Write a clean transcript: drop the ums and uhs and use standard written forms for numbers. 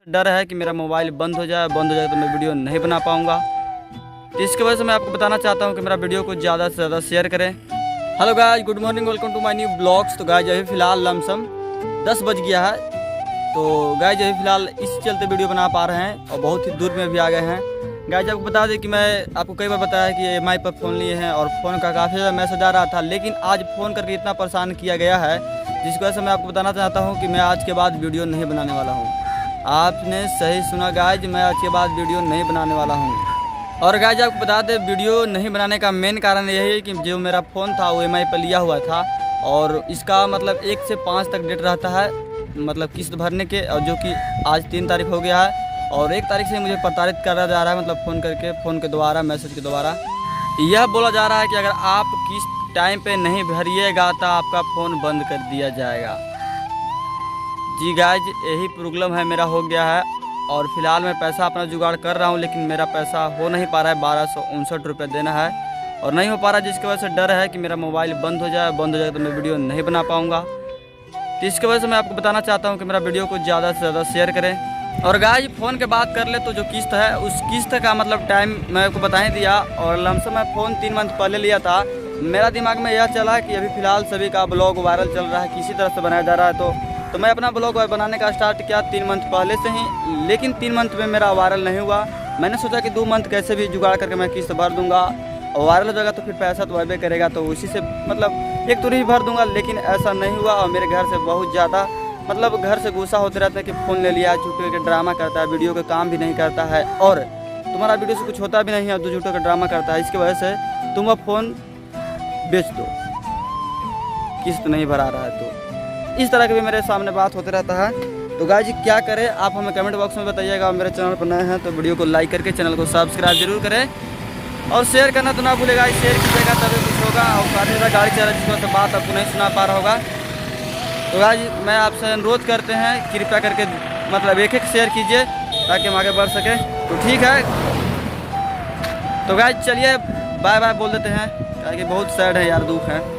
डर है कि मेरा मोबाइल बंद हो जाए तो मैं वीडियो नहीं बना पाऊँगा। तो इसकी वजह से मैं आपको बताना चाहता हूँ कि मेरा वीडियो को ज़्यादा से ज़्यादा शेयर करें। Hello guys, good morning, welcome to my new blogs. तो गाइस अभी फ़िलहाल लमसम 10 बज गया है। तो गाइस अभी फ़िलहाल इस चलते वीडियो बना पा रहे हैं और बहुत ही दूर में भी आ गए हैं। गाइस आपको बता दें कि मैं आपको कई बार बताया कि EMI पर फ़ोन लिए हैं और फ़ोन का काफ़ी ज़्यादा मैसेज आ रहा था, लेकिन आज फ़ोन करके इतना परेशान किया गया है जिसकी वजह से मैं आपको बताना चाहता हूँ कि मैं आज के बाद वीडियो नहीं बनाने वाला हूँ। आपने सही सुना गाइस, मैं आज के बाद वीडियो नहीं बनाने वाला हूँ। और गाइस आपको बता दें वीडियो नहीं बनाने का मेन कारण यही है कि जो मेरा फ़ोन था वो EMI पर लिया हुआ था और इसका मतलब 1 से 5 तक डेट रहता है, मतलब किस्त भरने के, और जो कि आज 3 तारीख हो गया है और 1 तारीख से मुझे प्रताड़ित करा जा रहा है, मतलब फ़ोन के द्वारा, मैसेज के द्वारा यह बोला जा रहा है कि अगर आप किस्त टाइम पे नहीं भरिएगा तो आपका फ़ोन बंद कर दिया जाएगा। जी गाइज यही प्रॉब्लम है, मेरा हो गया है और फिलहाल मैं पैसा अपना जुगाड़ कर रहा हूँ, लेकिन मेरा पैसा हो नहीं पा रहा है। 1259 रुपये देना है और नहीं हो पा रहा, जिसकी वजह से डर है कि मेरा मोबाइल बंद हो जाए तो मैं वीडियो नहीं बना पाऊँगा। तो इसकी वजह से मैं आपको बताना चाहता हूँ कि मेरा वीडियो को ज़्यादा से ज़्यादा शेयर करें। और गाइज फ़ोन के बात कर ले तो जो किस्त है उस किस्त का मतलब टाइम मैं आपको बता ही दिया। और लमसम मैं फ़ोन 3 मंथ पहले लिया था। मेरा दिमाग में यह चला कि अभी फ़िलहाल सभी का ब्लॉग वायरल चल रहा है, किसी तरह से बनाया जा रहा है, तो मैं अपना ब्लॉग बनाने का स्टार्ट किया 3 मंथ पहले से ही, लेकिन 3 मंथ में मेरा वायरल नहीं हुआ। मैंने सोचा कि 2 मंथ कैसे भी जुगाड़ करके मैं किस्त भर दूंगा और वायरल हो जाएगा तो फिर पैसा तो वही करेगा, तो उसी से मतलब एक तुरही भर दूंगा, लेकिन ऐसा नहीं हुआ। और मेरे घर से बहुत ज़्यादा मतलब घर से गुस्सा होते रहता है कि फ़ोन ले लिया, झूठे के ड्रामा करता है, वीडियो का काम भी नहीं करता है और तुम्हारा वीडियो से कुछ होता भी नहीं है, तो झूठे का ड्रामा करता है। इसकी वजह से तुम अब फ़ोन बेच दो, किस्त नहीं भरा रहा है। तो इस तरह के भी मेरे सामने बात होते रहता है। तो गाइस क्या करें आप हमें कमेंट बॉक्स में बताइएगा। मेरे चैनल पर नए हैं तो वीडियो को लाइक करके चैनल को सब्सक्राइब जरूर करें और शेयर करना तो ना भूलेगा। शेयर कीजिएगा तभी कुछ होगा। और काफ़ी ज़्यादा गाड़ी चल रहा है जिस वजह से बात आपको नहीं सुना पा रहा होगा। तो गाइस मैं आपसे अनुरोध करते हैं कृपया करके मतलब एक शेयर कीजिए ताकि हम आगे बढ़ सकें। तो ठीक है, तो गाइस चलिए बाय बाय बोल देते हैं, क्योंकि बहुत सैड है यार, दुख है।